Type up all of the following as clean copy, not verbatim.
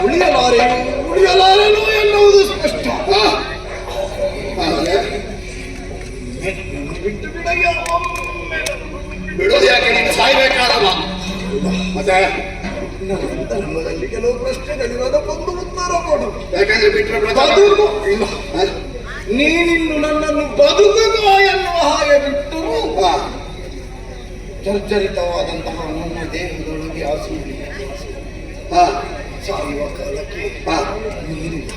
ಉಳಿಯಲಾರೆನು ಎನ್ನುವುದು ಸ್ಪಷ್ಟ. ಬಿಟ್ಟು ಬಿಡಯ್ಯ, ಬಿಡೋದು ಯಾಕೆ? ನೀನು ಸಾಯ್ಬೇಕಾದಲ್ಲ. ಮತ್ತೆ ಧರ್ಮದಲ್ಲಿ ಕೆಲವು ಪ್ರಶ್ನೆಗಳಿವೆ, ಅದಕ್ಕೊಂದು ಉತ್ತರ ಕೊಡು. ಯಾಕಂದ್ರೆ ಬಿಟ್ಟರೆ ಇಲ್ಲ, ನೀನಿನ್ನು ನನ್ನನ್ನು ಬದುಕುವ ಎನ್ನುವ ಹಾಗೆ ಬಿಟ್ಟರು ಜರ್ಜರಿತವಾದಂತಹ ನನ್ನ ದೇಹದೊಳಗೆ ಹಸಿವಿದೆ. ಸಾಯುವ ಕಾಲಕ್ಕೆ ನೀರಿನ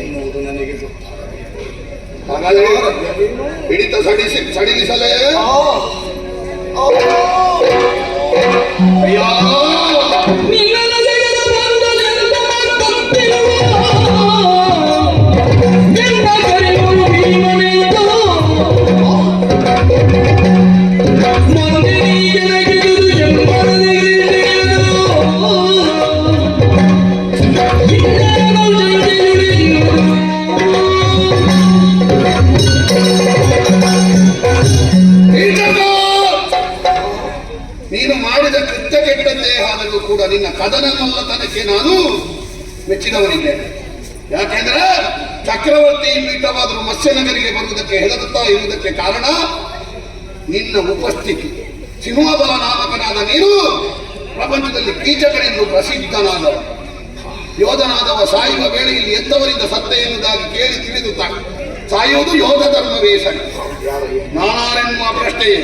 ಎನ್ನುವುದು ನನಗೆ ಗೊತ್ತಾಗಬೇಕು. ಹಾಗಾದರೆ ಹಿಡಿತ ಸಡಿಲಿಸಲೇ ಕೂಡ ನಿನ್ನ ಕದನಮಲ್ಲತನಕ್ಕೆ ನಾನು ಮೆಚ್ಚಿದವನಿದ್ದೇನೆ. ಯಾಕೆಂದ್ರೆ ಚಕ್ರವರ್ತಿ ಪೀಠವಾದರೂ ಮತ್ಸ್ಯನಗರಿಗೆ ಬರುವುದಕ್ಕೆ ಹೆದರುತ್ತಾ ಇರುವುದಕ್ಕೆ ಕಾರಣ ನಿನ್ನ ಉಪಸ್ಥಿತಿ. ಸಿಂಹಬಲ ನಾಮಕನಾದ ನೀನು ಪ್ರಪಂಚದಲ್ಲಿ ಕೀಚಕನೆಂದು ಪ್ರಸಿದ್ಧನಾದವ, ಯೋಧನಾದವ. ಸಾಯುವ ವೇಳೆಯಲ್ಲಿ ಎಂತವರಿಂದ ಸತ್ತ ಎನ್ನುವುದಾಗಿ ಕೇಳಿ ತಿಳಿದು ಸಾಯುವುದು ಯೋಧ ಧರ್ಮವೇ ಸರಿ. ನಾನಾರೆನ್ನುವ ಪ್ರಶ್ನೆಯೇ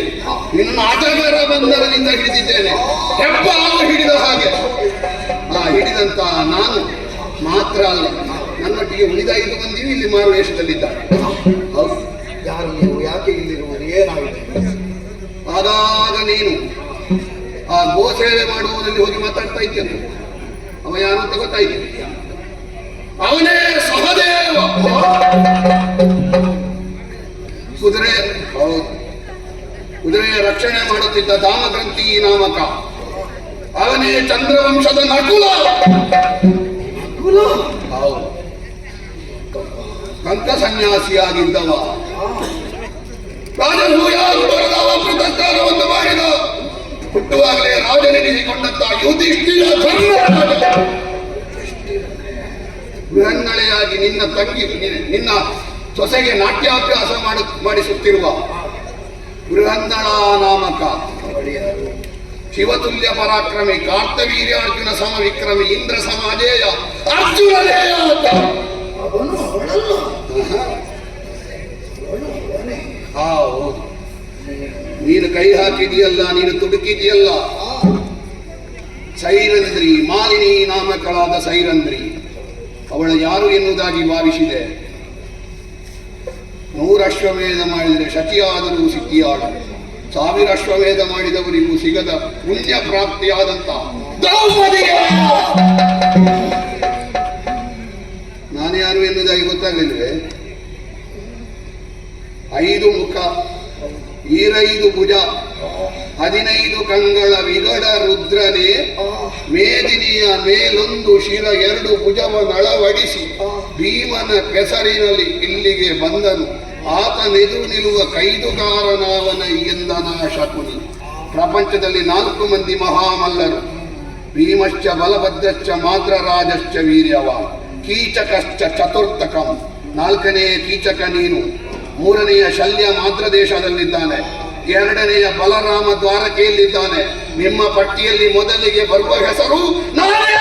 ನಿನ್ನ ಆಟಗಾರ ಬಂಧನದಿಂದ ಹಿಡಿದಿದ್ದೇನೆ. ಹೆಬ್ಬ ಹಿಡಿದ ಹಾಗೆ ಹಿಡಿದಂತ ನಾನು ಮಾತ್ರ ಅಲ್ಲ, ನನ್ನೊಟ್ಟಿಗೆ ಉಳಿದ 5 ಮಂದಿಯೂ ಇಲ್ಲಿ ಮಾರು ವೇಷದಲ್ಲಿದ್ದಾರೆ. ಹೌದು, ಯಾರು ನೀವು? ಯಾಕೆ ಇಲ್ಲಿರುವುದು? ಏನಾಗಿದೆ? ಆಗಾಗ ನೀನು ಆ ಗೋಸೇವೆ ಮಾಡುವುದರಲ್ಲಿ ಹೋಗಿ ಮಾತಾಡ್ತಾ ಇದ್ದೇನೆ. ಅವ ಯಾರು ಅಂತ ಗೊತ್ತಾಯ್ತು? ಅವನೇ ಸಹದೇವ. ಕುದುರೆಯ ರಕ್ಷಣೆ ಮಾಡುತ್ತಿದ್ದ ದಾಮಗ್ರಂಥಿ ನಾಮಕ. ಅವನೇ ಚಂದ್ರವಂಶದ ನಕುಲ. ಕಂಕ ಸನ್ಯಾಸಿಯಾಗಿದ್ದವ. ರಾಜಸೂಯಾಗುತ್ತರದವ ಪ್ರತಿಷ್ಠಾನವನ್ನು ಮಾಡಿದ. ಹುಟ್ಟುವಾಗಲೇ ರಾಜನೆನಿಸಿಕೊಂಡಂತ ಯುಧಿಷ್ಠಿರ ಬೃಹನ್ನಳೆಯಾಗಿ ನಿನ್ನ ತಂಗಿ ನಿನ್ನ ಸೊಸೆಗೆ ನಾಟ್ಯಾಭ್ಯಾಸ ಮಾಡಿಸುತ್ತಿರುವ ಬೃಹನ್ನಳ ನಾಮಕ. ಶಿವತುಲ್ಯ ಪರಾಕ್ರಮಿ, ಕಾರ್ತವೀರ್ಯ ಅರ್ಜುನ ಸಮ ವಿಕ್ರಮಿ, ಇಂದ್ರ ಸಮಾಜೇಯ ಅರ್ಜುನನೇ. ಹೌದು, ನೀನು ಕೈ ಹಾಕಿದೆಯಲ್ಲ, ನೀನು ತುಡುಕಿದೆಯಲ್ಲ. ಸೈರಂದ್ರಿ, ಮಾಲಿನಿ ನಾಮಕಳಾದ ಸೈರಂದ್ರಿ ಅವಳ ಯಾರು ಎನ್ನುವುದಾಗಿ ಭಾವಿಸಿದೆ. 100 ಅಶ್ವಮೇಧ ಮಾಡಿದರೆ ಶಚಿಯಾದರೂ ಸಿಕ್ಕಿಯಾಳು. 1000 ಅಶ್ವಮೇಧ ಮಾಡಿದವರಿಗೂ ಸಿಗದ ಪುಣ್ಯ ಪ್ರಾಪ್ತಿಯಾದಂತ ದ್ರೌಪದಿಗೆ ನಾನು ಯಾರು ಎನ್ನುವುದಾಗಿ ಗೊತ್ತಾಗಲಿಲ್ವೇ? 5 ಮುಖ, 25 ಭುಜ, 15 ಕಂಗಳ ವಿಗಡ ರುದ್ರನೇ, ಮೇದಿನಿಯ ಮೇಲೊಂದು ಶಿರ 2 ಭುಜವನ್ನಳವಡಿಸಿ ಭೀಮನ ಕೆಸರಿನಲ್ಲಿ ಇಲ್ಲಿಗೆ ಬಂದನು. ಆತನೆದುರು ನಿಲ್ಲುವ ಕೈದುಗಾರನಾವನ ಎಂದನ ಶಕುನಿ. ಪ್ರಪಂಚದಲ್ಲಿ 4 ಮಂದಿ ಮಹಾಮಲ್ಲರು. ಭೀಮಶ್ಚ ಬಲಭದ್ರಶ್ಚ ಮಾದ್ರರಾಜಶ್ಚ ವೀರ್ಯವಾನ್, ಕೀಚಕಶ್ಚ ಚತುರ್ಥಕಂ. 4ನೇ ಕೀಚಕ ನೀನು. 3ನೆಯ ಶಲ್ಯ ಮಾದ್ರ ದೇಶದಲ್ಲಿದ್ದಾನೆ. 2ನೆಯ ಬಲರಾಮ ದ್ವಾರಕೆಯಲ್ಲಿದ್ದಾನೆ. ನಿಮ್ಮ ಪಟ್ಟಿಯಲ್ಲಿ ಮೊದಲಿಗೆ ಬರುವ ಹೆಸರು ನಾನೇ.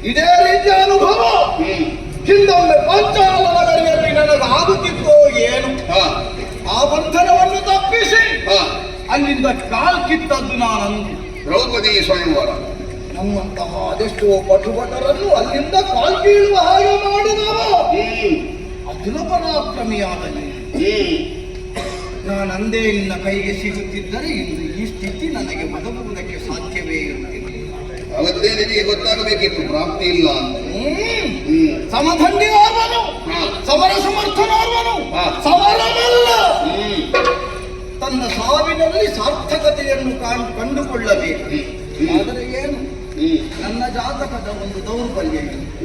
ಇದೇ ರೀತಿಯ ಅನುಭವ ಹಿಂದೊಮ್ಮೆ ಪಾಂಚಾಲ ನಗರಿಯಲ್ಲಿ ನನಗಾಗುತ್ತಿತ್ತೋ ಏನು. ಆ ಬಂಧನವನ್ನು ತಪ್ಪಿಸಿ ಅಲ್ಲಿಂದ ಕಾಲ್ ಕಿತ್ತದ್ದು ನಾನಂದು ದ್ರೌಪದಿ ಸ್ವಯಂವರ. ನಮ್ಮಂತಹ ಅದೆಷ್ಟೋ ಪಟುಭಟರನ್ನು ಅಲ್ಲಿಂದ ಕಾಲ್ ಕೀಳುವ ಹಾಗೆ ಮಾಡಿದವ ಅತುಲ ಪರಾಕ್ರಮಿಯಾದಲ್ಲಿ. ನಾನಂದೇ ನಿನ್ನ ಕೈಗೆ ಸಿಗುತ್ತಿದ್ದರೆ ಇಂದು ಈ ಸ್ಥಿತಿ ನನಗೆ ಒದಗುವುದಕ್ಕೆ ಸಾಧ್ಯವೇ ಇರುತ್ತಿಲ್ಲ. ಅವತ್ತೇ ನಿನಗೆ ಗೊತ್ತಾಗಬೇಕಿತ್ತು ಪ್ರಾಪ್ತಿ ಇಲ್ಲ ಅಂತ. ಸಮಧಂಡಿಯಾರ್ವನು, ಸಮರ ಸಮರ್ಥನಾರ್ವನು, ಸಮರವಲ್ಲ ತನ್ನ ಸಾವಿನಲ್ಲಿ ಸಾರ್ಥಕತೆಯನ್ನು ಕಂಡುಕೊಳ್ಳಬೇಕು. ಆದರೆ ಏನು, ನನ್ನ ಜಾತಕದ ಒಂದು ದೌರ್ಬಲ್ಯ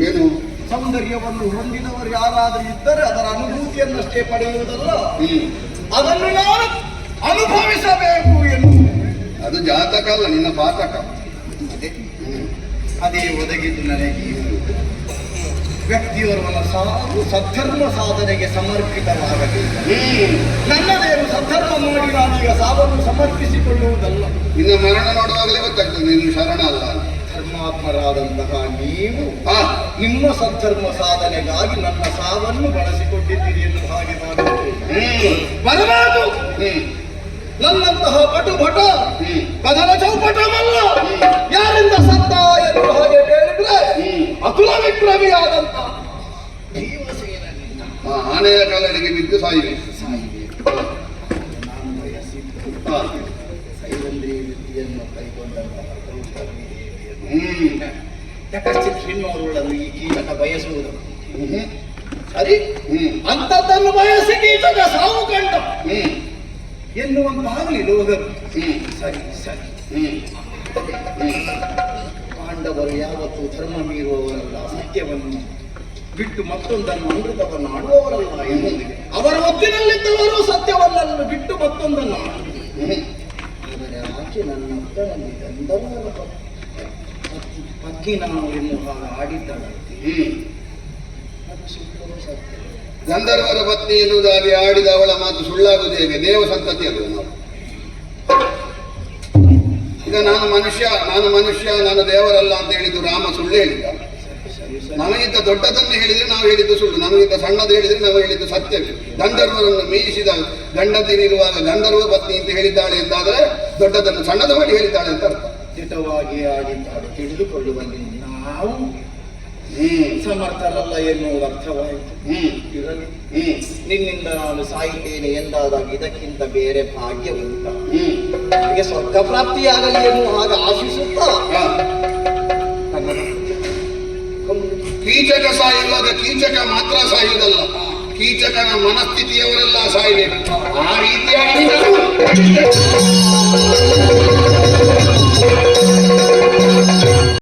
ಏನು? ಸೌಂದರ್ಯವನ್ನು ಹೊಂದಿದವರು ಯಾರಾದರೂ ಇದ್ದರೆ ಅದರ ಅನುಭೂತಿಯನ್ನಷ್ಟೇ ಪಡೆಯುವುದಲ್ಲ, ಅದನ್ನು ನಾನು ಅನುಭವಿಸಬೇಕು ಎನ್ನುವುದು. ಅದು ಜಾತಕ ಅಲ್ಲ, ನಿನ್ನ ಪಾತಕ. ಅದೇ ಒದಗಿದ್ದು ನನಗೆ. ವ್ಯಕ್ತಿಯೋರ್ವನ ಸಾವು ಸದ್ಧರ್ಮ ಸಾಧನೆಗೆ ಸಮರ್ಪಿತವಾಗಬೇಕು. ನನ್ನದೇನು ಸದ್ಧರ್ಮ ಮಾಡಿ ನಾನೀಗ ಸಾವನ್ನು ಸಮರ್ಪಿಸಿಕೊಳ್ಳುವುದಲ್ಲ. ನಿನ್ನ ಮರಣ ನೋಡುವಾಗಲೇ ಗೊತ್ತಾಗ್ತದೆ ನೀನು ಶರಣ ಅಲ್ಲ. ಧರ್ಮಾತ್ಮರಾದಂತಹ ನೀವು ನಿಮ್ಮ ಸದ್ಧರ್ಮ ಸಾಧನೆಗಾಗಿ ನನ್ನ ಸಾವನ್ನು ಬಳಸಿಕೊಂಡಿದ್ದೀರಿ ಎಂದು ಹಾಗೆ ಬರಬಾರದು. ನನ್ನಂತಹ ಪಟುಭಟ ಕದನ ಚೌಪಟವಲ್ಲ. ಯಾರಿಂದ ಸತ್ತ ಎಂದು ಹಾಗೆ ಹೇಳಿದ್ರೆ ಅತುಲ ವಿಕ್ರಮಿಯಾದಂತ ಆನೆಯ ಕಾಲಡಿಗೆ ಬಿದ್ದು ಸಾಯಿವೆ. ನಾನು ಬಯಸಿದ್ದು ಸೈರಂದ್ರಿ ವೃತ್ತಿಯನ್ನು ಕೈಗೊಂಡಂತಹ ಯಾಕಶ್ಚಿತ್ ಹೆಣ್ಣೋರುಗಳನ್ನು ಈ ಕೀಚಕ ಬಯಸುವುದು ಸರಿ. ಅಂಥದ್ದನ್ನು ಬಯಸಿ ಕೀಚಕ ಸಾವು ಕಂಡ ಎನ್ನುವಂತಾಗಲಿ ಲೋಕರು. ಸರಿ ಸರಿ. ಪಾಂಡವರು ಯಾವತ್ತೂ ಧರ್ಮ ಮೀರುವವರಲ್ಲ, ಸತ್ಯವನ್ನು ಬಿಟ್ಟು ಮತ್ತೊಂದನ್ನು ಅಮೃತವನ್ನು ಆಡುವವರಲ್ಲ ಎನ್ನುವುದಿದೆ. ಅವರ ಒತ್ತಿನಲ್ಲಿದ್ದವರು ಸತ್ಯವನ್ನನ್ನು ಬಿಟ್ಟು ಮತ್ತೊಂದನ್ನು ಆಡುವುದಿದೆ. ಆದರೆ ಆಕೆ ನನ್ನ ಅಕ್ಕನಲ್ಲಿ ಗಂಧರ್ವರ ಪತ್ನಿ ನಾನು ಎನ್ನುವ ಹಾಗೆ ಆಡಿದ್ದಾಳಂತೆ. ಅದು ಸುಳ್ಳೋ ಸತ್ಯ. ಗಂಧರ್ವರ ಪತ್ನಿ ಎನ್ನುವುದಾಗಿ ಆಡಿದ ಅವಳ ಮಾತು ಸುಳ್ಳಾಗುವುದು ಹೇಗೆ? ದೇವ ಸಂತತಿ ಅದು. ನಾವು ಈಗ ನಾನು ಮನುಷ್ಯ ನಾನು ದೇವರಲ್ಲ ಅಂತ ಹೇಳಿದ್ದು ರಾಮ ಸುಳ್ಳು ಹೇಳಿದ್ದ. ನಮಗಿಂತ ದೊಡ್ಡದನ್ನು ಹೇಳಿದ್ರೆ ನಾವು ಹೇಳಿದ್ದು ಸುಳ್ಳು, ನಮಗಿಂತ ಸಣ್ಣದು ಹೇಳಿದ್ರೆ ನಾವು ಹೇಳಿದ್ದು ಸತ್ಯವೇ. ಗಂಧರ್ವರನ್ನು ಮೇಯಿಸಿದ ಗಂಡತಿರಿರುವಾಗ ಗಂಧರ್ವ ಪತ್ನಿ ಅಂತ ಹೇಳಿದ್ದಾಳೆ ಎಂದಾದರೆ ದೊಡ್ಡದನ್ನು ಸಣ್ಣದು ಮಾಡಿ ಹೇಳಿದ್ದಾಳೆ ಅಂತ ಅರ್ಥ. ದಿಟವಾಗಿ ಆಡಿದ್ದಾಳೆ ತಿಳಿದುಕೊಳ್ಳುವಲ್ಲಿ ನಾವು ಸಮರ್ಥರಲ್ಲ ಎನ್ನುವುದು ಅರ್ಥವಾಯಿತು. ಇರಲಿ, ನಿನ್ನಿಂದ ನಾನು ಸಾಯುತ್ತೇನೆ ಎಂದಾದಾಗ ಇದಕ್ಕಿಂತ ಬೇರೆ ಭಾಗ್ಯ ಉಂಟ. ನನಗೆ ಸ್ವರ್ಗ ಪ್ರಾಪ್ತಿಯಾಗಲಿ ಎನ್ನುವ ಹಾಗೆ ಆಶಿಸುತ್ತಾ ಕೀಚಕ ಸಾಯುವಾಗ ಕೀಚಕ ಮಾತ್ರ ಸಾಯುವುದಲ್ಲ, ಕೀಚಕನ ಮನಸ್ಥಿತಿಯವರೆಲ್ಲ ಸಾಯಬೇಕು. ಆ ರೀತಿಯಾಗಿ